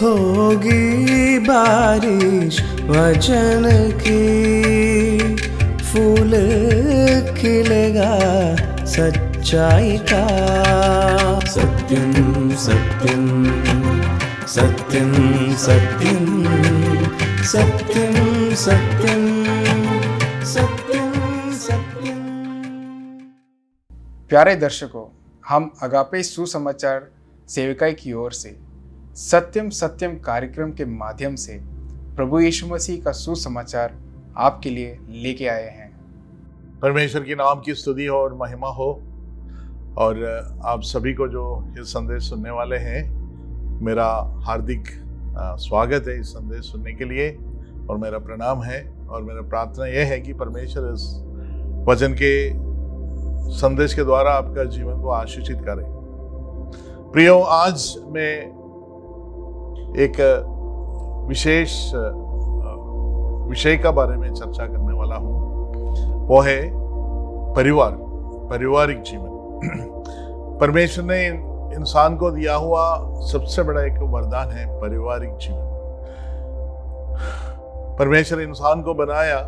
होगी बारिश वचन की, फूल खिलेगा सच्चाई का। सत्यम सत्यम सत्यम सत्यम सत्यम सत्यम सत्यम सत्यम। प्यारे दर्शकों, हम अगापे सुसमाचार सेविकाई की ओर से सत्यम सत्यम कार्यक्रम के माध्यम से प्रभु यीशु मसीह का सुसमाचार आपके लिए लेके आए हैं। परमेश्वर के नाम की स्तुति हो और महिमा हो। और आप सभी को जो ये संदेश सुनने वाले हैं, मेरा हार्दिक स्वागत है इस संदेश सुनने के लिए और मेरा प्रणाम है। और मेरा प्रार्थना यह है कि परमेश्वर इस वचन के संदेश के द्वारा आपका जीवन को आशीषित करे। प्रियो, आज मैं एक विशेष विषय का बारे में चर्चा करने वाला हूं। वो है पारिवारिक जीवन। परमेश्वर ने इंसान को दिया हुआ सबसे बड़ा एक वरदान है पारिवारिक जीवन। परमेश्वर इंसान को बनाया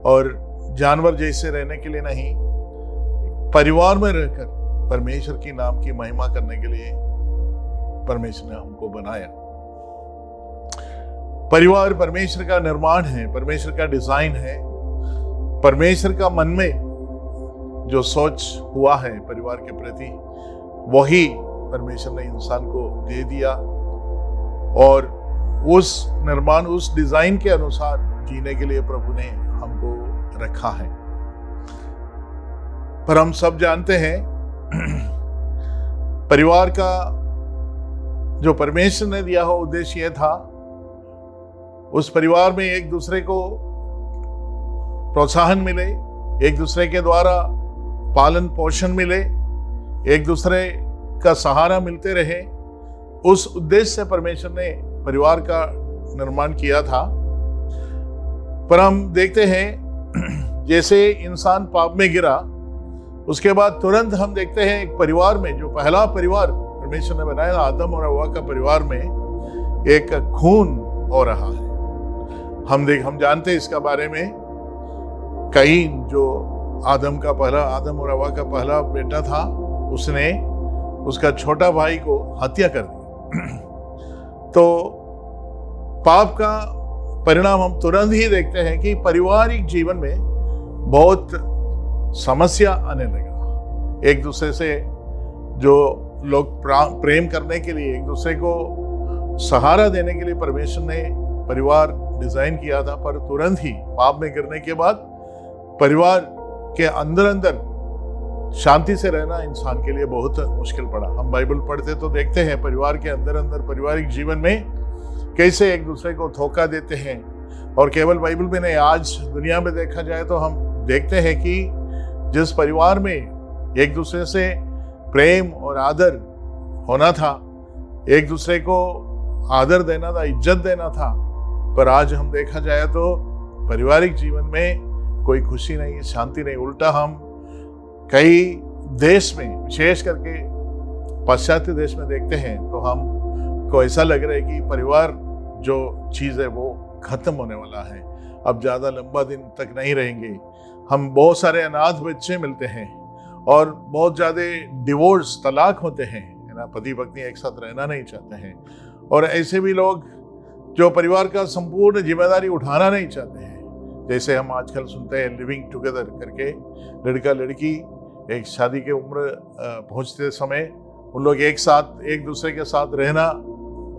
और जानवर जैसे रहने के लिए नहीं, परिवार में रहकर परमेश्वर की नाम की महिमा करने के लिए परमेश्वर ने हमको बनाया। परिवार परमेश्वर का निर्माण है, परमेश्वर का डिजाइन है। परमेश्वर का मन में जो सोच हुआ है परिवार के प्रति, वही परमेश्वर ने इंसान को दे दिया और उस निर्माण, उस डिजाइन के अनुसार जीने के लिए प्रभु ने हमको रखा है। पर हम सब जानते हैं परिवार का जो परमेश्वर ने दिया हो उद्देश्य यह था, उस परिवार में एक दूसरे को प्रोत्साहन मिले, एक दूसरे के द्वारा पालन पोषण मिले, एक दूसरे का सहारा मिलते रहे। उस उद्देश्य से परमेश्वर ने परिवार का निर्माण किया था। पर हम देखते हैं जैसे इंसान पाप में गिरा, उसके बाद तुरंत हम देखते हैं एक परिवार में, जो पहला परिवार परमेश्वर ने बनाया आदम और हव्वा का परिवार में, एक खून हो रहा है। हम जानते हैं इसका बारे में। कैन, जो आदम और हव्वा का पहला बेटा था, उसने उसका छोटा भाई को हत्या कर दी। तो पाप का परिणाम हम तुरंत ही देखते हैं कि पारिवारिक जीवन में बहुत समस्या आने लगा। एक दूसरे से जो लोग प्रेम करने के लिए, एक दूसरे को सहारा देने के लिए परमेश्वर ने परिवार डिजाइन किया था, पर तुरंत ही पाप में गिरने के बाद परिवार के अंदर शांति से रहना इंसान के लिए बहुत मुश्किल पड़ा। हम बाइबल पढ़ते तो देखते हैं परिवार के अंदर पारिवारिक जीवन में कैसे एक दूसरे को धोखा देते हैं। और केवल बाइबल में नहीं, आज दुनिया में देखा जाए तो हम देखते हैं कि जिस परिवार में एक दूसरे से प्रेम और आदर होना था, एक दूसरे को आदर देना था, इज्जत देना था, पर आज हम देखा जाए तो पारिवारिक जीवन में कोई खुशी नहीं, शांति नहीं। उल्टा हम कई देश में, विशेष करके पाश्चात्य देश में देखते हैं तो हमको ऐसा लग रहा है कि परिवार जो चीज़ है वो खत्म होने वाला है, अब ज़्यादा लंबा दिन तक नहीं रहेंगे। हम बहुत सारे अनाथ बच्चे मिलते हैं और बहुत ज़्यादा डिवोर्स, तलाक होते हैं, है ना। पति पत्नी एक साथ रहना नहीं चाहते हैं। और ऐसे भी लोग जो परिवार का संपूर्ण जिम्मेदारी उठाना नहीं चाहते हैं। जैसे हम आजकल सुनते हैं लिविंग टुगेदर करके, लड़का लड़की एक शादी के उम्र पहुंचते समय उन लोग एक साथ एक दूसरे के साथ रहना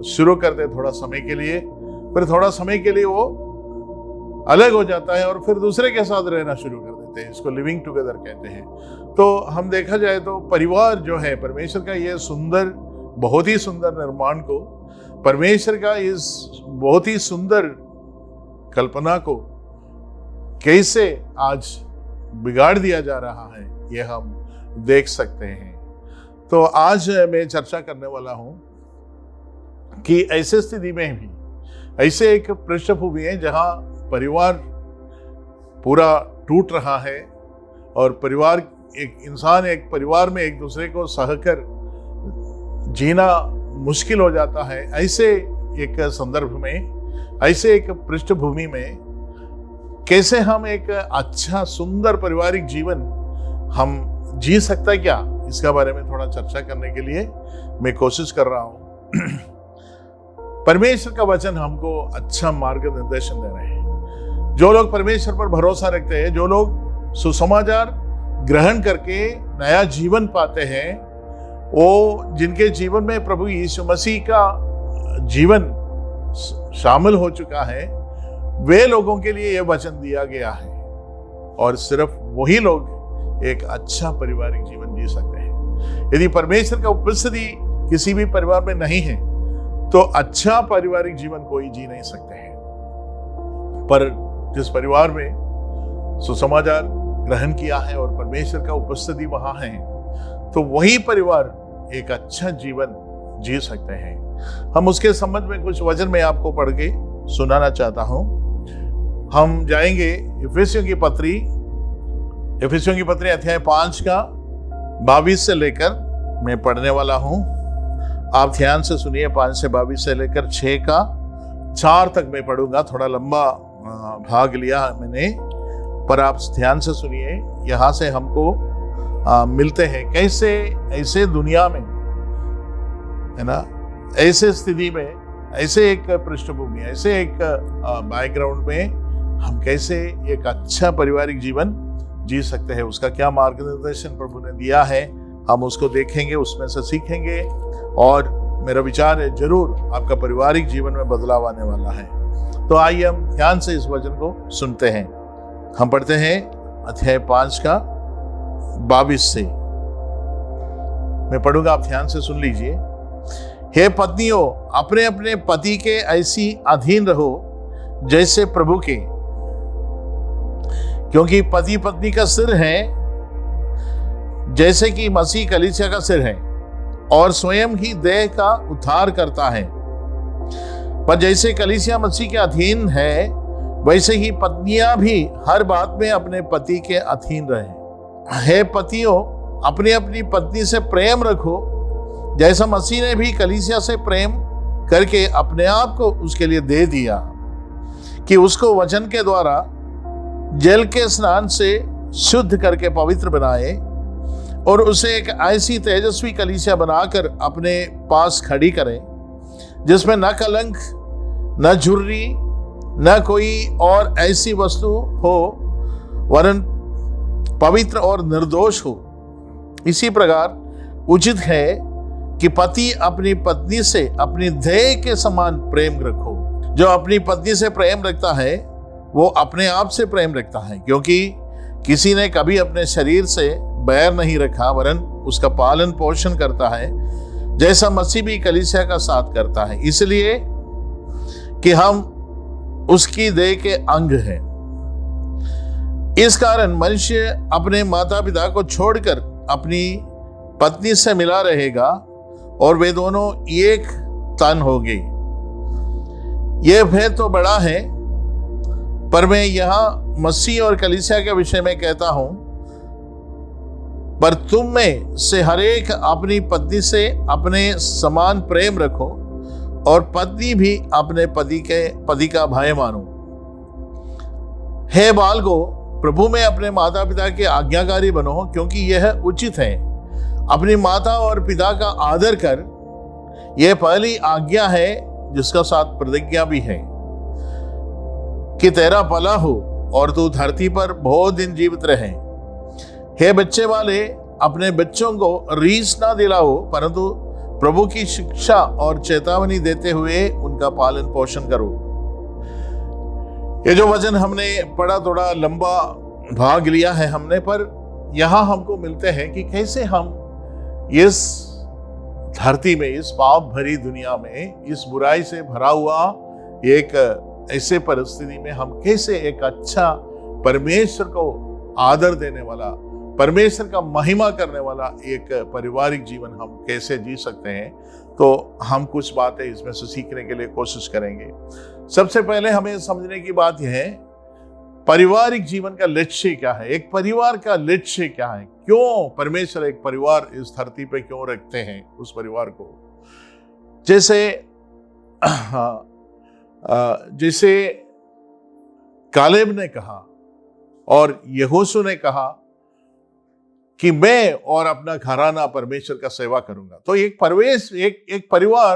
शुरू करते थोड़ा समय के लिए, फिर थोड़ा समय के लिए वो अलग हो जाता है और फिर दूसरे के साथ रहना शुरू कर देते हैं। इसको लिविंग टुगेदर कहते हैं। तो हम देखा जाए तो परिवार जो है परमेश्वर का ये सुंदर, बहुत ही सुंदर निर्माण को, परमेश्वर का इस बहुत ही सुंदर कल्पना को कैसे आज बिगाड़ दिया जा रहा है, ये हम देख सकते हैं। तो आज मैं चर्चा करने वाला हूं कि ऐसे स्थिति में भी, ऐसे एक पृष्ठभूमि है जहां परिवार पूरा टूट रहा है और एक इंसान एक परिवार में एक दूसरे को सहकर जीना मुश्किल हो जाता है, ऐसे एक संदर्भ में, ऐसे एक पृष्ठभूमि में कैसे हम एक अच्छा सुंदर पारिवारिक जीवन हम जी सकता है क्या, इसका बारे में थोड़ा चर्चा करने के लिए मैं कोशिश कर रहा हूं। परमेश्वर का वचन हमको अच्छा मार्गदर्शन दे रहे हैं। जो लोग परमेश्वर पर भरोसा रखते हैं, जो लोग सुसमाचार ग्रहण करके नया जीवन पाते हैं, वो जिनके जीवन में प्रभु यीशु मसीह का जीवन शामिल हो चुका है, वे लोगों के लिए यह वचन दिया गया है। और सिर्फ वही लोग एक अच्छा पारिवारिक जीवन जी सकते हैं। यदि परमेश्वर का उपस्थिति किसी भी परिवार में नहीं है तो अच्छा पारिवारिक जीवन कोई जी नहीं सकते हैं। पर जिस परिवार में सुसमाचार ग्रहण किया है और परमेश्वर का उपस्थिति वहां है, तो वही परिवार एक अच्छा जीवन जी सकते हैं। हम उसके संबंध में कुछ वचन मैं आपको पढ़ के सुनाना चाहता हूं। हम जाएंगे इफिसियों की पत्री अध्याय 5 का 22 से लेकर मैं पढ़ने वाला हूं। आप ध्यान से सुनिए। 5 से 22 से लेकर 6 का 4 तक मैं पढ़ूंगा। थोड़ा लंबा भाग लिया मैंने, पर आप ध्यान से सुनिए। यहाँ से हमको मिलते हैं कैसे ऐसे दुनिया में, है ना, ऐसे स्थिति में, ऐसे एक पृष्ठभूमि, ऐसे एक बैकग्राउंड में हम कैसे एक अच्छा पारिवारिक जीवन जी सकते हैं। उसका क्या मार्गदर्शन प्रभु ने दिया है, हम उसको देखेंगे, उसमें से सीखेंगे। और मेरा विचार है जरूर आपका पारिवारिक जीवन में बदलाव आने वाला है। तो आइए हम ध्यान से इस वचन को सुनते हैं। हम पढ़ते हैं अध्याय 5 का 22 से। मैं पढ़ूंगा, आप ध्यान से सुन लीजिए। हे पत्नियों, अपने अपने पति के ऐसी अधीन रहो जैसे प्रभु के, क्योंकि पति पत्नी का सिर है, जैसे कि मसीह कलीसिया का सिर है और स्वयं ही देह का उद्धार करता है। पर जैसे कलीसिया मसीह के अधीन है, वैसे ही पत्नियां भी हर बात में अपने पति के अधीन रहें। हे पतियों, अपनी अपनी पत्नी से प्रेम रखो, जैसा मसीह ने भी कलीसिया से प्रेम करके अपने आप को उसके लिए दे दिया, कि उसको वचन के द्वारा जल के स्नान से शुद्ध करके पवित्र बनाए और उसे एक ऐसी तेजस्वी कलीसिया बनाकर अपने पास खड़ी करें, जिसमें न कलंक, न झुर्री, न कोई और ऐसी वस्तु हो, वरन पवित्र और निर्दोष हो। इसी प्रकार उचित है कि पति अपनी पत्नी से अपनी देह के समान प्रेम रखो। जो अपनी पत्नी से प्रेम रखता है वो अपने आप से प्रेम रखता है, क्योंकि किसी ने कभी अपने शरीर से बैर नहीं रखा, वरन उसका पालन पोषण करता है, जैसा मसीह भी कलीसिया का साथ करता है, इसलिए कि हम उसकी देह के अंग हैं। इस कारण मनुष्य अपने माता पिता को छोड़कर अपनी पत्नी से मिला रहेगा और वे दोनों एक तन होंगे। यह भेद तो बड़ा है, पर मैं यहाँ मसीह और कलीसिया के विषय में कहता हूं। पर तुम में से हरेक अपनी पत्नी से अपने समान प्रेम रखो और पत्नी भी अपने पति का भय मानो। हे बालको, प्रभु में अपने माता पिता के आज्ञाकारी बनो, क्योंकि यह उचित है। अपनी माता और पिता का आदर कर, यह पहली आज्ञा है, जिसका साथ प्रतिज्ञा भी है, कि तेरा भला हो और तू धरती पर बहुत दिन जीवित रहे। हे बच्चे वाले, अपने बच्चों को रीस ना दिलाओ, परंतु प्रभु की शिक्षा और चेतावनी देते हुए उनका पालन पोषण करो। ये जो वचन हमने पढ़ा, थोड़ा लंबा भाग लिया है हमने, पर यहाँ हमको मिलते हैं कि कैसे हम इस धरती में, इस पाप भरी दुनिया में, इस बुराई से भरा हुआ एक ऐसे परिस्थिति में हम कैसे एक अच्छा परमेश्वर को आदर देने वाला, परमेश्वर का महिमा करने वाला एक पारिवारिक जीवन हम कैसे जी सकते हैं। तो हम कुछ बातें इसमें से सीखने के लिए कोशिश करेंगे। सबसे पहले हमें समझने की बात यह है, पारिवारिक जीवन का लक्ष्य क्या है, एक परिवार का लक्ष्य क्या है, क्यों परमेश्वर एक परिवार इस धरती पे क्यों रखते हैं उस परिवार को। जैसे कालेब ने कहा और यहोशू ने कहा कि मैं और अपना घराना परमेश्वर का सेवा करूंगा। तो एक परिवार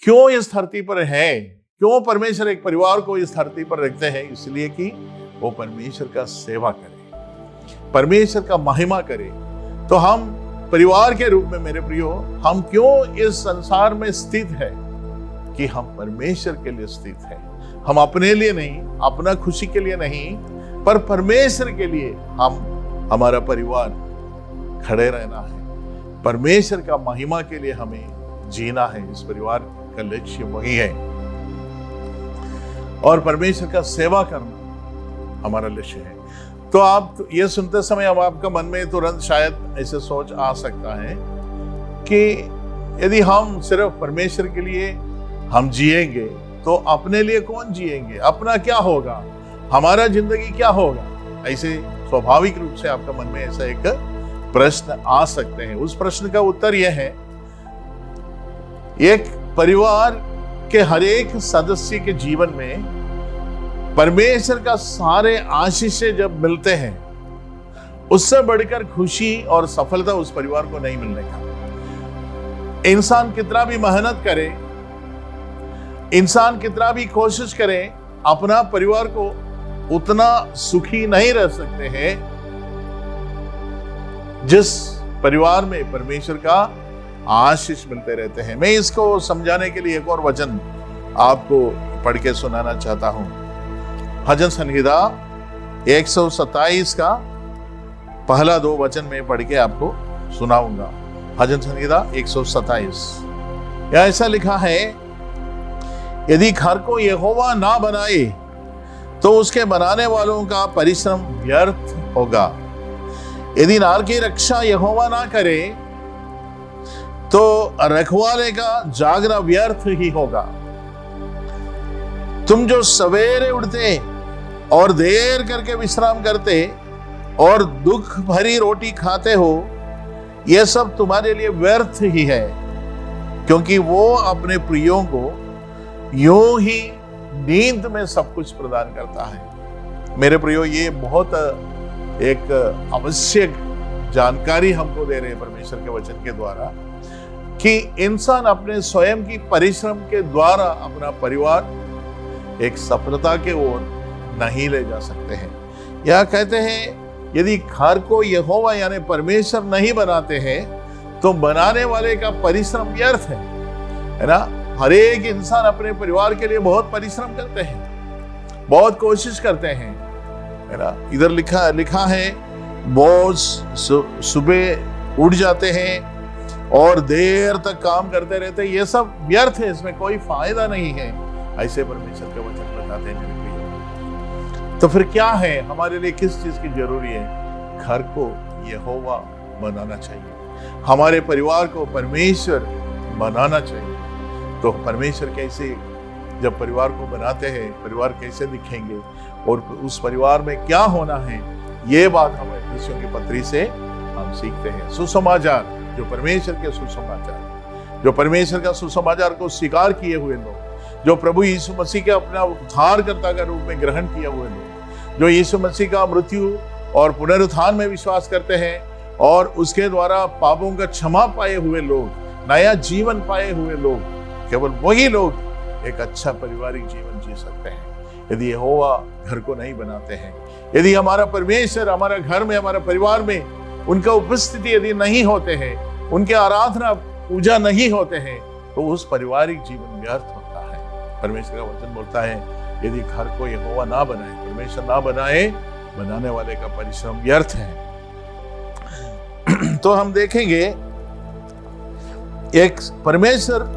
क्यों इस धरती पर है, क्यों परमेश्वर एक परिवार को इस धरती पर रखते हैं? इसलिए कि वो परमेश्वर का सेवा करे, परमेश्वर का महिमा करे। तो हम परिवार के रूप में मेरे प्रियो, हम क्यों इस संसार में स्थित है कि हम परमेश्वर के लिए स्थित है। हम अपने लिए नहीं, अपना खुशी के लिए नहीं, पर परमेश्वर के लिए हमारा परिवार खड़े रहना है। परमेश्वर का महिमा के लिए हमें जीना है। इस परिवार का लक्ष्य वही है और परमेश्वर का सेवा करना हमारा लक्ष्य है। तो आप ये सुनते समय अब आपका मन में तुरंत शायद ऐसे सोच आ सकता है कि यदि हम सिर्फ परमेश्वर के लिए हम जिएंगे तो अपने लिए कौन जिएंगे, अपना क्या होगा, हमारा जिंदगी क्या होगा। ऐसे स्वाभाविक रूप से आपका मन में ऐसा एक प्रश्न आ सकते हैं। उस प्रश्न का उत्तर यह है, एक परिवार के हर एक सदस्य के जीवन में परमेश्वर का सारे आशीषें जब मिलते हैं, उससे बढ़कर खुशी और सफलता उस परिवार को नहीं मिलने का। इंसान कितना भी मेहनत करे, इंसान कितना भी कोशिश करे, अपना परिवार को उतना सुखी नहीं रह सकते हैं जिस परिवार में परमेश्वर का आशीष मिलते रहते हैं। मैं इसको समझाने के लिए एक और वचन आपको पढ़ के सुनाना चाहता हूं। भजन संहिता 127 का पहला 2 वचन में पढ़ के आपको सुनाऊंगा। भजन संहिता 127, यह ऐसा लिखा है, यदि घर को यहोवा ना बनाए तो उसके बनाने वालों का परिश्रम व्यर्थ होगा। यदि नार की रक्षा यहोवा ना करे तो रखवाले का जागना व्यर्थ ही होगा। तुम जो सवेरे उठते और देर करके विश्राम करते और दुख भरी रोटी खाते हो, यह सब तुम्हारे लिए व्यर्थ ही है, क्योंकि वो अपने प्रियों को यूं ही नींद में सब कुछ प्रदान करता है। मेरे प्रियो, ये बहुत एक आवश्यक जानकारी हमको दे रहे हैं परमेश्वर के वचन के द्वारा कि इंसान अपने स्वयं की परिश्रम के द्वारा अपना परिवार एक सफलता के ओर नहीं ले जा सकते हैं। यह कहते हैं, यदि घर को यहोवा यानी परमेश्वर नहीं बनाते हैं तो बनाने वाले का परिश्रम व्यर्थ है ना। हर एक इंसान अपने परिवार के लिए बहुत परिश्रम करते हैं, बहुत कोशिश करते हैं, है ना। इधर लिखा है, बहुत सुबह उठ जाते हैं और देर तक काम करते रहते हैं, ये सब व्यर्थ है, इसमें कोई फायदा नहीं है। ऐसे परमेश्वर के वचन बताते हैं मेरे प्रिय। तो फिर क्या है, हमारे लिए किस चीज की जरूरी है? घर को यहोवा बनाना चाहिए, हमारे परिवार को परमेश्वर बनाना चाहिए। तो परमेश्वर कैसे, जब परिवार को बनाते हैं, परिवार कैसे दिखेंगे और उस परिवार में क्या होना है, ये बात हम एफिसियों की पत्री से हम सीखते हैं। सुसमाचार, जो परमेश्वर के सुसमाचार, जो परमेश्वर का सुसमाचार को स्वीकार किए हुए लोग, जो प्रभु यीशु मसीह के अपना उद्धारकर्ता का रूप में ग्रहण किए हुए लोग, जो यीशु मसीह का मृत्यु और पुनरुत्थान में विश्वास करते हैं और उसके द्वारा पापों का क्षमा पाए हुए लोग, नया जीवन पाए हुए लोग, केवल वही लोग एक अच्छा पारिवारिक जीवन जी सकते हैं। यदि यहोवा घर को नहीं बनाते हैं, यदि हमारा परमेश्वर हमारा घर में, हमारा परिवार में उनका उपस्थिति यदि नहीं होते हैं, उनके आराधना पूजा नहीं होते हैं, तो उस पारिवारिक जीवन व्यर्थ होता है। परमेश्वर का वचन बोलता है, यदि घर को यहोवा ना बनाए, परमेश्वर ना बनाए, बनाने वाले का परिश्रम व्यर्थ है। तो हम देखेंगे एक परमेश्वर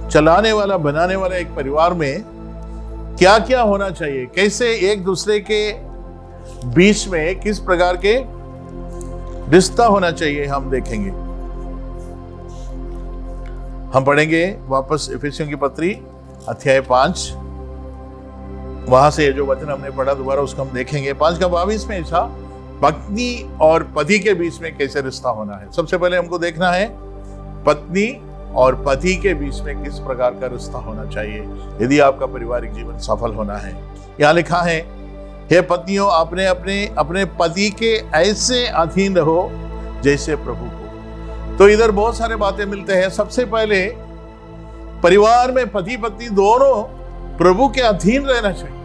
चलाने वाला, बनाने वाला एक परिवार में क्या क्या होना चाहिए, कैसे एक दूसरे के बीच में किस प्रकार के रिश्ता होना चाहिए, हम देखेंगे। हम पढ़ेंगे वापस एफिसियों की पत्री अध्याय 5, वहां से जो वचन हमने पढ़ा दोबारा उसको हम देखेंगे। 5 का 22 में ऐसा पत्नी और पति के बीच में कैसे रिश्ता होना है। सबसे पहले हमको देखना है पत्नी और पति के बीच में किस प्रकार का रिश्ता होना चाहिए यदि आपका पारिवारिक जीवन सफल होना है। यहाँ लिखा है, हे पत्नियों अपने अपने अपने पति के ऐसे अधीन रहो जैसे प्रभु को। तो इधर बहुत सारे बातें मिलते हैं। सबसे पहले परिवार में पति पत्नी दोनों प्रभु के अधीन रहना चाहिए,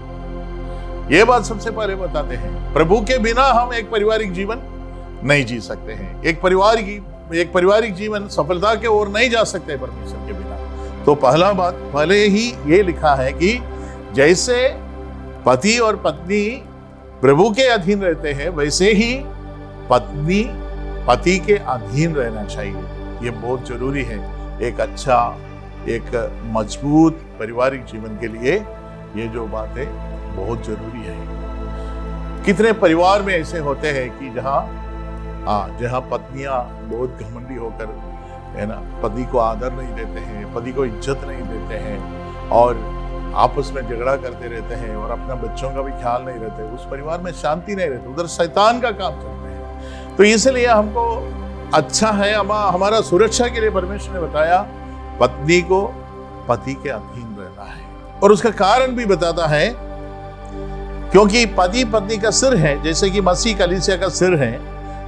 ये बात सबसे पहले बताते हैं। प्रभु के बिना हम एक पारिवारिक जीवन नहीं जी सकते हैं। एक पारिवारिक जीवन सफलता के ओर नहीं जा सकते परमेश्वर के बिना। तो पहला बात पहले ही ये लिखा है कि जैसे पति और पत्नी प्रभु के अधीन रहते हैं वैसे ही पत्नी पति के अधीन रहना चाहिए। ये बहुत जरूरी है। एक अच्छा एक मजबूत पारिवारिक जीवन के लिए ये जो बात है बहुत जरूरी है। कितने परिवार में ऐसे होते हैं कि जहाँ पत्नियां बहुत घमंडी होकर है ना पति को आदर नहीं देते हैं, पति को इज्जत नहीं देते हैं और आपस में झगड़ा करते रहते हैं और अपना बच्चों का भी ख्याल नहीं रहते, उस परिवार में शांति नहीं रहती, उधर शैतान का काम चलता है। तो इसलिए हमको अच्छा है, हमारा सुरक्षा के लिए परमेश्वर ने बताया पत्नी को पति के अधीन रहना है। और उसका कारण भी बताता है क्योंकि पति पत्नी का सिर है, जैसे कि मसीह कलीसिया का सिर है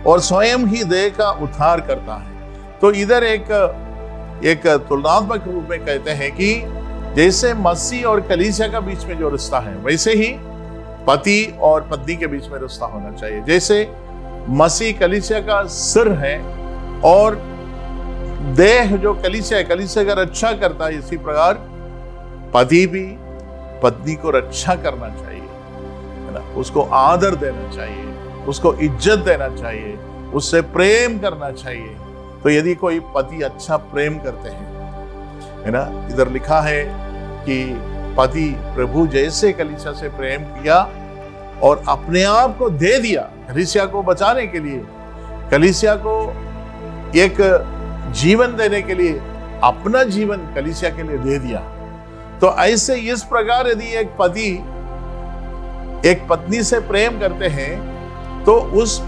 और स्वयं ही देह का उद्धार करता है। तो इधर एक तुलनात्मक रूप में कहते हैं कि जैसे मसीह और कलीसिया का बीच में जो रिश्ता है वैसे ही पति और पत्नी के बीच में रिश्ता होना चाहिए। जैसे मसीह कलीसिया का सिर है और देह जो कलीसिया का रक्षा करता है, इसी प्रकार पति भी पत्नी को रक्षा करना चाहिए, है ना, उसको आदर देना चाहिए, उसको इज्जत देना चाहिए, उससे प्रेम करना चाहिए। तो यदि कोई पति अच्छा प्रेम करते हैं, है ना, इधर लिखा है कि पति प्रभु जैसे कलीसिया से प्रेम किया और अपने आप को दे दिया कलीसिया को बचाने के लिए, कलीसिया को एक जीवन देने के लिए अपना जीवन कलीसिया के लिए दे दिया। तो ऐसे इस प्रकार यदि एक पति एक पत्नी से प्रेम करते हैं तो उस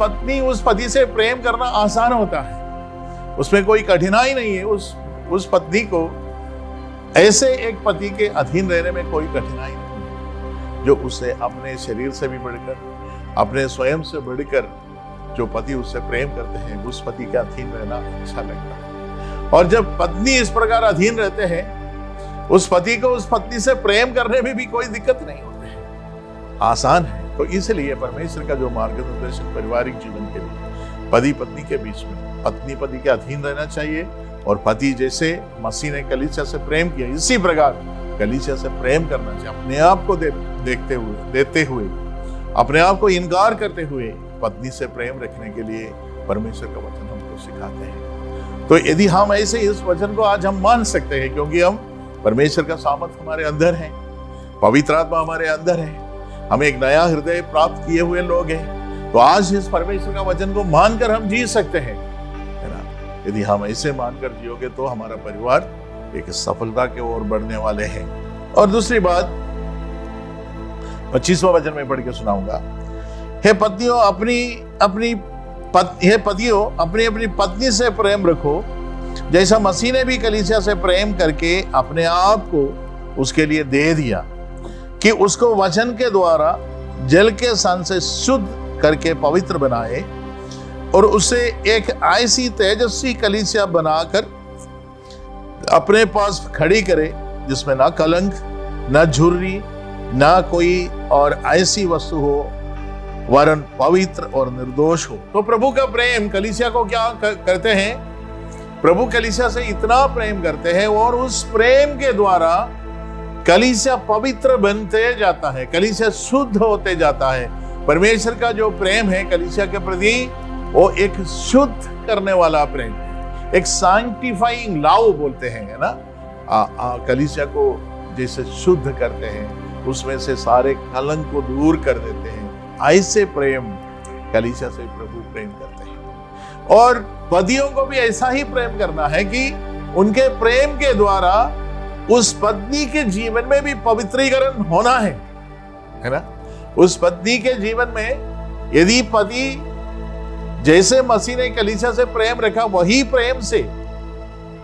पति से प्रेम करना आसान होता है, उसमें कोई कठिनाई नहीं है। उस पत्नी को ऐसे एक पति के अधीन रहने में कोई कठिनाई नहीं है, जो उसे अपने शरीर से भी बढ़कर, अपने स्वयं से बढ़कर जो पति उससे प्रेम करते हैं उस पति के अधीन रहना अच्छा लगता है। और जब पत्नी इस प्रकार अधीन रहते हैं, उस पति को उस पत्नी से प्रेम करने में भी कोई दिक्कत नहीं होती है, आसान है। तो इसलिए परमेश्वर का जो मार्गदर्शन पारिवारिक जीवन के लिए पति पत्नी के बीच में पत्नी पति के अधीन रहना चाहिए और पति जैसे मसीह ने कलीसिया से प्रेम किया इसी प्रकार कलीसिया से प्रेम करना चाहिए। अपने आप को देते हुए अपने आप को इनकार करते हुए पत्नी से प्रेम रखने के लिए परमेश्वर का वचन हमको सिखाते हैं। तो यदि हम ऐसे इस वचन को आज हम मान सकते हैं क्योंकि हम परमेश्वर का सामर्थ हमारे अंदर है, पवित्र आत्मा हमारे अंदर है, हम एक नया हृदय प्राप्त किए हुए लोग हैं, तो आज इस परमेश्वर का वचन को मानकर हम जी सकते हैं, है ना। यदि हम ऐसे मानकर जियोगे तो हमारा परिवार एक सफलता की ओर बढ़ने वाले हैं। और दूसरी बात 25वां वचन में पढ़ के सुनाऊंगा। हे पतियों अपनी पत्नी से प्रेम रखो जैसा मसीह ने भी कलीसिया से प्रेम करके अपने आप को उसके लिए दे दिया कि उसको वचन के द्वारा जल के सन से शुद्ध करके पवित्र बनाए और उसे एक ऐसी तेजस्वी कलीसिया बनाकर अपने पास खड़ी करे जिसमें ना कलंक, ना झुर्री, ना कोई और ऐसी वस्तु हो, वरन पवित्र और निर्दोष हो। तो प्रभु का प्रेम कलीसिया को क्या करते हैं? प्रभु कलीसिया से इतना प्रेम करते हैं और उस प्रेम के द्वारा कलीसिया पवित्र बनते जाता है, कलीसिया शुद्ध होते जाता है। परमेश्वर का जो प्रेम है कलीसिया के प्रति वो एक शुद्ध करने वाला प्रेम है, एक सैंक्टिफाइंग लव बोलते हैं, है ना। कलीसिया को जैसे शुद्ध करते हैं उसमें से सारे कलंक को दूर कर देते हैं, ऐसे प्रेम कलीसिया से प्रभु प्रेम करते हैं। और पतियों को भी ऐसा ही प्रेम करना है कि उनके प्रेम के द्वारा उस पत्नी के जीवन में भी पवित्रीकरण होना है ना। उस पत्नी के जीवन में यदि पति जैसे मसीह ने कलीसिया से प्रेम रखा वही प्रेम से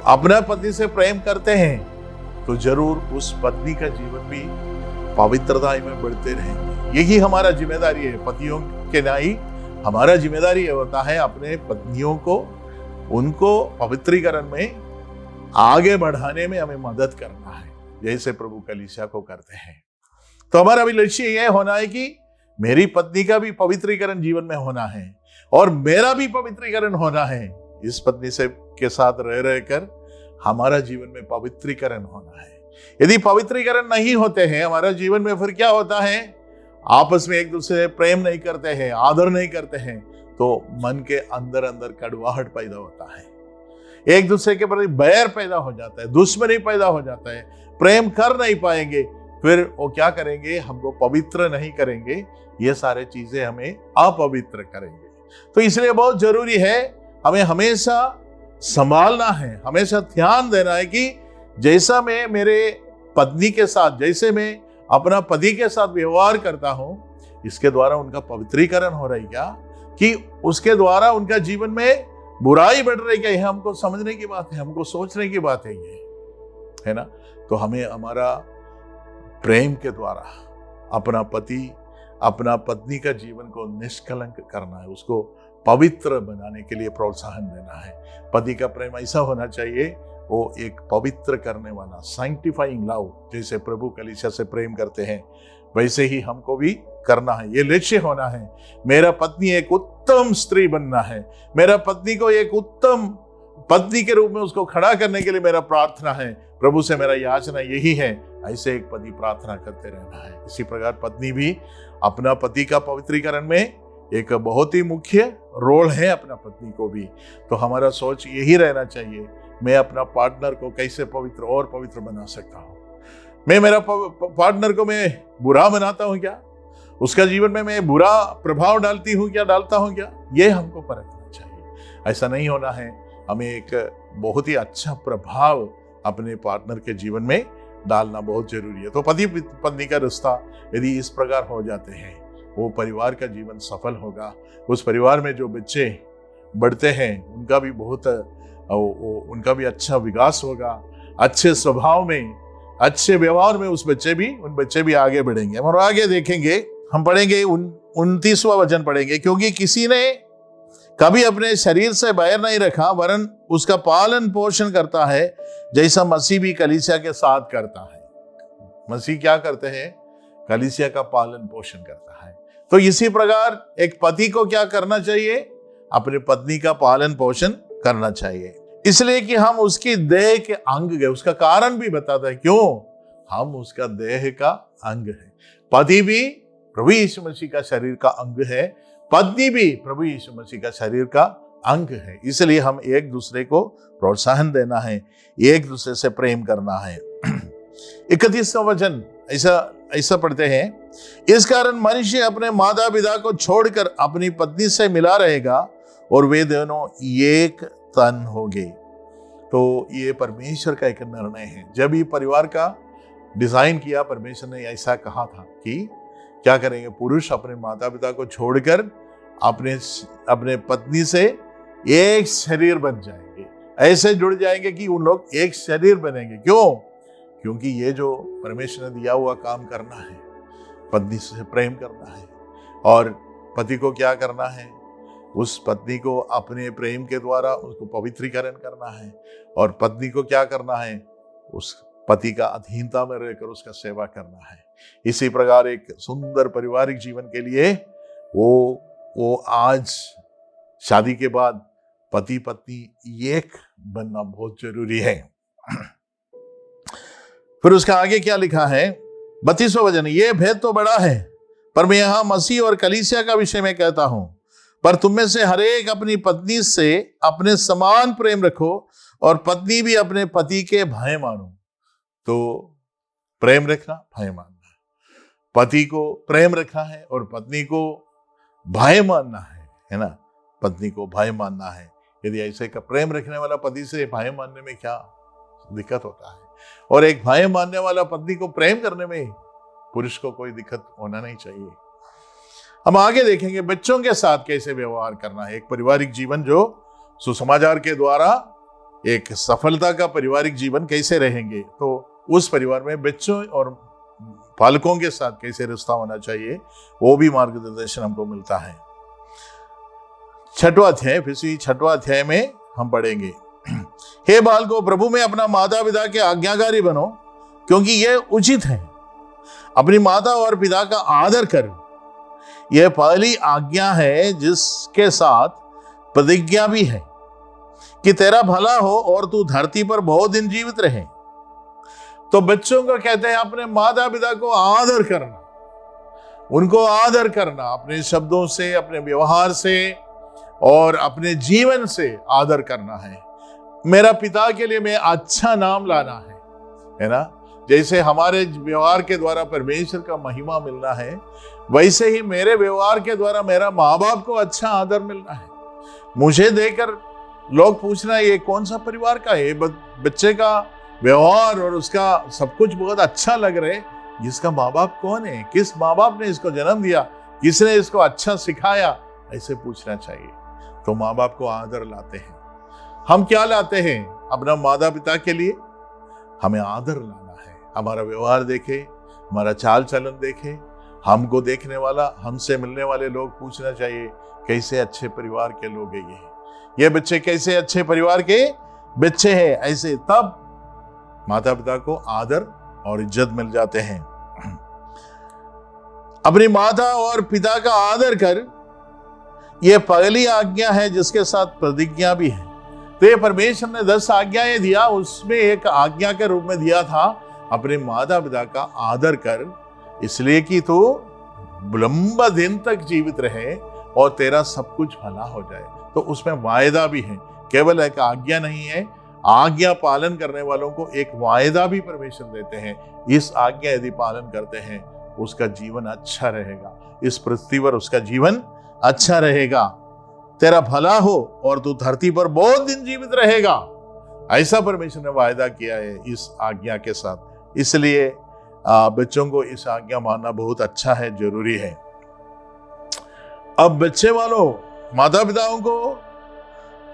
अपना पत्नी से प्रेम करते हैं तो जरूर उस पत्नी का जीवन भी पवित्रता में बढ़ते रहेंगे। यही हमारा जिम्मेदारी है, पतियों के नाई हमारा जिम्मेदारी होता है अपने पत्नियों को, उनको पवित्रीकरण में आगे बढ़ाने में हमें मदद करना है, जैसे प्रभु कलीसिया को करते हैं। तो हमारा भी लक्ष्य यह होना है कि मेरी पत्नी का भी पवित्रीकरण जीवन में होना है और मेरा भी पवित्रीकरण होना है। इस पत्नी से के साथ रह रहकर हमारा जीवन में पवित्रीकरण होना है। यदि पवित्रीकरण नहीं होते हैं हमारा जीवन में, फिर क्या होता है, आपस में एक दूसरे से प्रेम नहीं करते हैं, आदर नहीं करते हैं, तो मन के अंदर अंदर कड़वाहट पैदा होता है, एक दूसरे के प्रति बैर पैदा हो जाता है, दुश्मनी पैदा हो जाता है, प्रेम कर नहीं पाएंगे, फिर वो क्या करेंगे, हमको पवित्र नहीं करेंगे, ये सारे चीजें हमें अपवित्र करेंगे। तो इसलिए बहुत जरूरी है, हमें हमेशा संभालना है, हमेशा ध्यान देना है कि जैसा मैं मेरे पत्नी के साथ, जैसे मैं अपना पति के साथ व्यवहार करता हूं, इसके द्वारा उनका पवित्रीकरण हो रही क्या, कि उसके द्वारा उनका जीवन में बुराई बढ़ रही क्या, यह हमको समझने की बात है, हमको सोचने की बात है, ये है ना। तो हमें हमारा प्रेम के द्वारा अपना पति, अपना पत्नी का जीवन को निष्कलंक करना है, उसको पवित्र बनाने के लिए प्रोत्साहन देना है। पति का प्रेम ऐसा होना चाहिए, वो एक पवित्र करने वाला, सैंक्टिफाइंग लव, जैसे प्रभु कलीसिया से प्रेम करते हैं वैसे ही हमको भी करना है। ये लक्ष्य होना है, मेरा पत्नी एक उत्तम स्त्री बनना है, मेरा पत्नी को एक उत्तम पत्नी के रूप में उसको खड़ा करने के लिए मेरा प्रार्थना है, प्रभु से मेरा याचना यही है। ऐसे एक पति प्रार्थना करते रहना है। इसी प्रकार पत्नी भी अपना पति का पवित्रीकरण में एक बहुत ही मुख्य रोल है, अपना पत्नी को भी। तो हमारा सोच यही रहना चाहिए, मैं अपना पार्टनर को कैसे पवित्र और पवित्र बना सकता हूँ। मैं मेरा पार्टनर को मैं बुरा बनाता हूँ क्या, उसका जीवन में मैं बुरा प्रभाव डालता हूँ क्या, ये हमको परखना चाहिए। ऐसा नहीं होना है, हमें एक बहुत ही अच्छा प्रभाव अपने पार्टनर के जीवन में डालना बहुत जरूरी है। तो पति पत्नी का रिश्ता यदि इस प्रकार हो जाते हैं, वो परिवार का जीवन सफल होगा। उस परिवार में जो बच्चे बढ़ते हैं उनका भी उनका भी अच्छा विकास होगा, अच्छे स्वभाव में, अच्छे व्यवहार में उन बच्चे भी आगे बढ़ेंगे। और आगे देखेंगे, हम पढ़ेंगे 29वां वचन पढ़ेंगे, क्योंकि किसी ने कभी अपने शरीर से बैर नहीं रखा, वरन उसका पालन पोषण करता है, जैसा मसीह भी कलीसिया के साथ करता है। मसीह क्या करते हैं, कलीसिया का पालन पोषण करता है। तो इसी प्रकार एक पति को क्या करना चाहिए, अपनी पत्नी का पालन पोषण करना चाहिए, इसलिए कि हम उसकी देह के अंग है। उसका कारण भी बताता है, क्यों हम उसका देह का अंग है। पति भी प्रभु यीशु मसीह का शरीर का अंग है, पत्नी भी प्रभु यीशु मसीह का शरीर का अंग है। इसलिए हम एक दूसरे को प्रोत्साहन देना है, एक दूसरे से प्रेम करना है। 31वां वचन ऐसा पढ़ते हैं, इस कारण मनुष्य अपने माता पिता को छोड़कर अपनी पत्नी से मिला रहेगा और वे दोनों एक तन होंगे। तो ये परमेश्वर का एक निर्णय है। जब ये परिवार का डिजाइन किया, परमेश्वर ने ऐसा कहा था कि क्या करेंगे, पुरुष अपने माता पिता को छोड़कर अपने पत्नी से एक शरीर बन जाएंगे, ऐसे जुड़ जाएंगे कि उन लोग एक शरीर बनेंगे। क्यों? क्योंकि ये जो परमेश्वर ने दिया हुआ काम करना है, पत्नी से प्रेम करना है, और पति को क्या करना है, उस पत्नी को अपने प्रेम के द्वारा उसको पवित्रीकरण करना है, और पत्नी को क्या करना है, उस पति का अधीनता में रहकर उसका सेवा करना है। इसी प्रकार एक सुंदर पारिवारिक जीवन के लिए वो आज शादी के बाद पति पत्नी एक बनना बहुत जरूरी है। फिर उसका आगे क्या लिखा है, 32वां वचन, ये भेद तो बड़ा है, पर मैं यहां मसीह और कलीसिया का विषय में कहता हूं, पर तुम में से हर एक अपनी पत्नी से अपने समान प्रेम रखो, और पत्नी भी अपने पति के भाई मानो। तो प्रेम रखना, भाई मानना, पति को प्रेम रखना है और पत्नी को भाई मानना है ना, पत्नी को भाई मानना है। यदि ऐसे का प्रेम रखने वाला पति से भाई मानने में क्या दिक्कत होता है, और एक भाई मानने वाला पत्नी को प्रेम करने में पुरुष को कोई दिक्कत होना नहीं चाहिए। हम आगे देखेंगे बच्चों के साथ कैसे व्यवहार करना है। एक पारिवारिक जीवन जो सुसमाचार के द्वारा एक सफलता का पारिवारिक जीवन कैसे रहेंगे, तो उस परिवार में बच्चों और पालकों के साथ कैसे रिश्ता होना चाहिए, वो भी मार्गदर्शन हमको मिलता है। 6वां अध्याय, फिर 6वां अध्याय में हम पढ़ेंगे, हे बालकों, प्रभु में अपना माता पिता के आज्ञाकारी बनो, क्योंकि यह उचित है। अपनी माता और पिता का आदर कर, यह पहली आज्ञा है, जिसके साथ प्रतिज्ञा भी है, कि तेरा भला हो और तू धरती पर बहुत दिन जीवित रहे। तो बच्चों को कहते हैं अपने माता पिता को आदर करना, उनको आदर करना, अपने शब्दों से, अपने व्यवहार से और अपने जीवन से आदर करना है। मेरा पिता के लिए मैं अच्छा नाम लाना है ना। जैसे हमारे व्यवहार के द्वारा परमेश्वर का महिमा मिलना है, वैसे ही मेरे व्यवहार के द्वारा मेरा माँ बाप को अच्छा आदर मिलना है। मुझे देखकर लोग पूछना ये कौन सा परिवार का है, बच्चे का व्यवहार और उसका सब कुछ बहुत अच्छा लग रहे, इसका माँ बाप कौन है, किस माँ बाप ने इसको जन्म दिया, किसने इसको अच्छा सिखाया, ऐसे पूछना चाहिए। तो माँ बाप को आदर लाते हैं। हम क्या लाते हैं अपना माता पिता के लिए? हमें आदर लाना है। हमारा व्यवहार देखे, हमारा चाल चलन देखे, हमको देखने वाला, हमसे मिलने वाले लोग पूछना चाहिए कैसे अच्छे परिवार के लोग हैं ये बच्चे, कैसे अच्छे परिवार के बच्चे हैं। ऐसे तब माता पिता को आदर और इज्जत मिल जाते हैं। अपनी माता और पिता का आदर कर, यह पहली आज्ञा है, जिसके साथ प्रतिज्ञा भी है। तो ये परमेश्वर ने 10 आज्ञाएं दिया, उसमें एक आज्ञा के रूप में दिया था अपने माता पिता का आदर कर, इसलिए कि तू लंबा दिन तक जीवित रहे और तेरा सब कुछ भला हो जाए। तो उसमें वायदा भी है, केवल एक आज्ञा नहीं है, आज्ञा पालन करने वालों को एक वायदा भी परमेश्वर देते हैं। इस आज्ञा यदि पालन करते हैं, उसका जीवन अच्छा रहेगा, इस पृथ्वी पर उसका जीवन अच्छा रहेगा। तेरा भला हो और तू धरती पर बहुत दिन जीवित रहेगा, ऐसा परमेश्वर ने वायदा किया है इस आज्ञा के साथ। इसलिए बच्चों को इस आज्ञा मानना बहुत अच्छा है, जरूरी है। अब बच्चे वालों, माता पिताओं को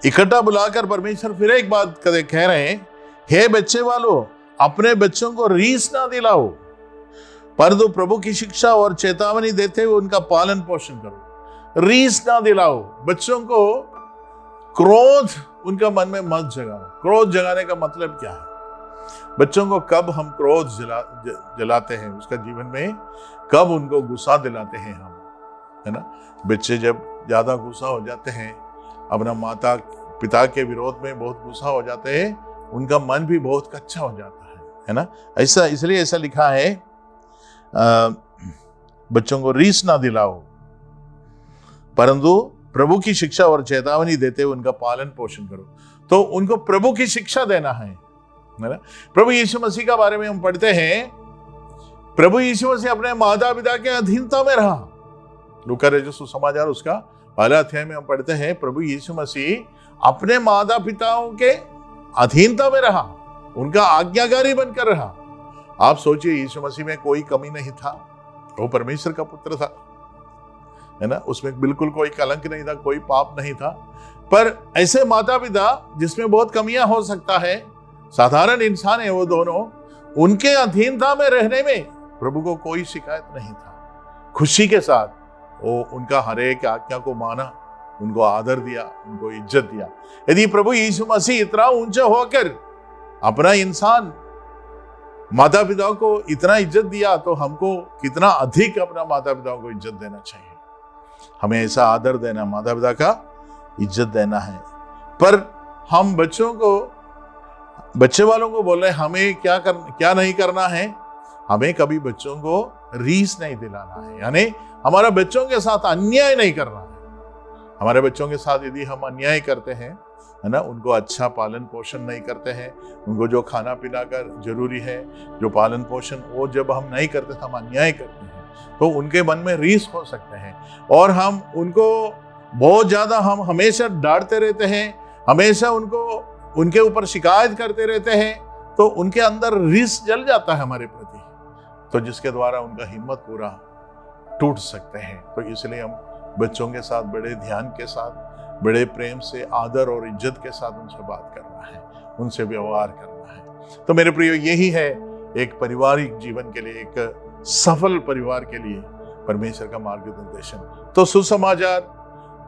इकट्ठा बुलाकर परमेश्वर फिर एक बात कह रहे हैं, हे बच्चे वालों, अपने बच्चों को रीस ना दिलाओ, परंतु प्रभु की शिक्षा और चेतावनी देते हुए उनका पालन पोषण करो। रीस ना दिलाओ, बच्चों को क्रोध उनका मन में मत जगाओ। क्रोध जगाने का मतलब क्या है? बच्चों को कब हम क्रोध जलाते हैं, उसका जीवन में कब उनको गुस्सा दिलाते हैं हम, है ना। बच्चे जब ज्यादा गुस्सा हो जाते हैं, अपना माता पिता के विरोध में बहुत गुस्सा हो जाते हैं, उनका मन भी बहुत कच्चा हो जाता है ना। ऐसा इसलिए ऐसा लिखा है, बच्चों को रीस ना दिलाओ, परंतु प्रभु की शिक्षा और चेतावनी देते हुए उनका पालन पोषण करो। तो उनको प्रभु की शिक्षा देना है ना। प्रभु यीशु मसीह का बारे में हम पढ़ते हैं, प्रभु यीशु मसीह अपने माता पिता के अधीनता में रहा। लूका रचित सुसमाचार उसका 1 अध्याय में हम पढ़ते हैं, प्रभु यीशु मसीह अपने माता पिताओं के अधीनता में रहा, उनका आज्ञाकारी बनकर रहा। आप सोचिए, यीशु मसीह में कोई कमी नहीं था, वो परमेश्वर का पुत्र था, है ना। उसमें बिल्कुल कोई कलंक नहीं था, कोई पाप नहीं था। पर ऐसे माता पिता जिसमें बहुत कमियां हो सकता है, साधारण इंसान है वो दोनों, उनके अधीनता में रहने में प्रभु को कोई शिकायत नहीं था। खुशी के साथ वो उनका हर एक आज्ञा को माना, उनको आदर दिया, उनको इज्जत दिया। यदि प्रभु यीशु मसीह इतना ऊंचा होकर अपना इंसान माता पिता को इतना इज्जत दिया, तो हमको कितना अधिक अपना माता पिता को इज्जत देना चाहिए। हमें ऐसा आदर देना, माता पिता का इज्जत देना है। पर हम बच्चे वालों को बोल रहे हैं हमें क्या नहीं करना है, हमें कभी बच्चों को रीस नहीं दिलाना है, यानी हमारा बच्चों के साथ अन्याय नहीं करना है। हमारे बच्चों के साथ यदि हम अन्याय करते हैं, है ना, उनको अच्छा पालन पोषण नहीं करते हैं, उनको जो खाना पीना का जरूरी है, जो पालन पोषण, वो जब हम नहीं करते तो हम अन्याय करते हैं, तो उनके मन में रीस हो सकते हैं। और हम उनको बहुत ज्यादा हम हमेशा डांटते रहते हैं, हमेशा उनके ऊपर शिकायत करते रहते हैं, तो उनके अंदर रीस जल जाता है हमारे प्रति, तो जिसके द्वारा उनका हिम्मत पूरा टूट सकते हैं। तो इसलिए हम बच्चों के साथ बड़े ध्यान के साथ, बड़े प्रेम से, आदर और इज्जत के साथ उनसे बात करना है। उनसे व्यवहार करना है। तो मेरे प्रियो, यही है एक पारिवारिक जीवन के लिए, एक सफल परिवार के लिए परमेश्वर का मार्गदर्शन। तो सुसमाचार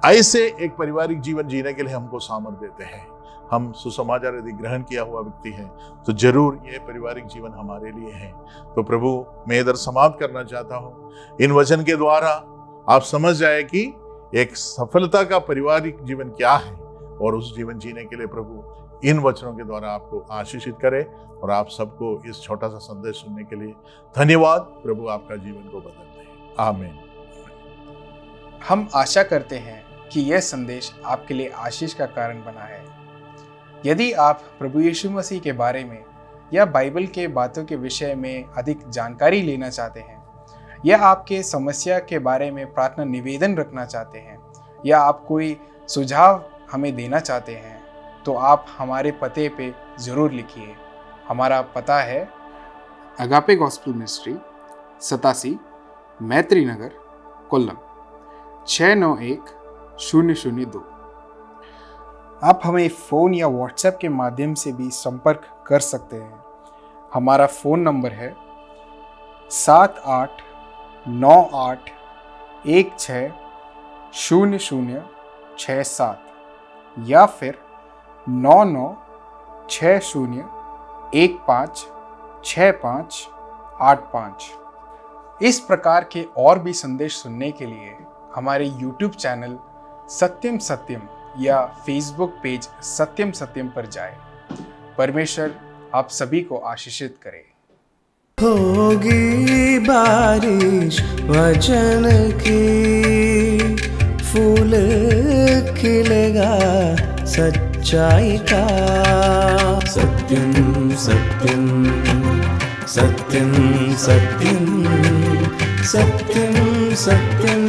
ऐसे एक पारिवारिक जीवन जीने के लिए हमको सामर्थ्य देते हैं। हम सुसमाचार यदि ग्रहण किया हुआ व्यक्ति है तो जरूर ये पारिवारिक जीवन हमारे लिए है। तो प्रभु, मैं इधर समाप्त करना चाहता हूँ। इन वचन के द्वारा आप समझ जाए कि एक सफलता का पारिवारिक जीवन क्या है, और उस जीवन जीने के लिए प्रभु इन वचनों के द्वारा आपको आशीषित करे। और आप सबको इस छोटा सा संदेश सुनने के लिए धन्यवाद। प्रभु आपका जीवन को बदल दे। आमीन। हम आशा करते हैं कि यह संदेश आपके लिए आशीष का कारण बना है। यदि आप प्रभु यीशु मसीह के बारे में या बाइबल के बातों के विषय में अधिक जानकारी लेना चाहते हैं, या आपके समस्या के बारे में प्रार्थना निवेदन रखना चाहते हैं, या आप कोई सुझाव हमें देना चाहते हैं, तो आप हमारे पते पे ज़रूर लिखिए। हमारा पता है अगापे गॉस्पेल मिनिस्ट्री, 87 मैत्री नगर, कोल्लम 691002। आप हमें फ़ोन या व्हाट्सएप के माध्यम से भी संपर्क कर सकते हैं। हमारा फ़ोन नंबर है 7898160067 या फिर 9960156585। इस प्रकार के और भी संदेश सुनने के लिए हमारे YouTube चैनल सत्यम सत्यम या फेसबुक पेज सत्यम सत्यम पर जाएं। परमेश्वर आप सभी को आशीषित करे। होगी बारिश वचन की, फूल खिलेगा सच्चाई का। सत्यम सत्यम सत्यम सत्यम सत्यम सत्यम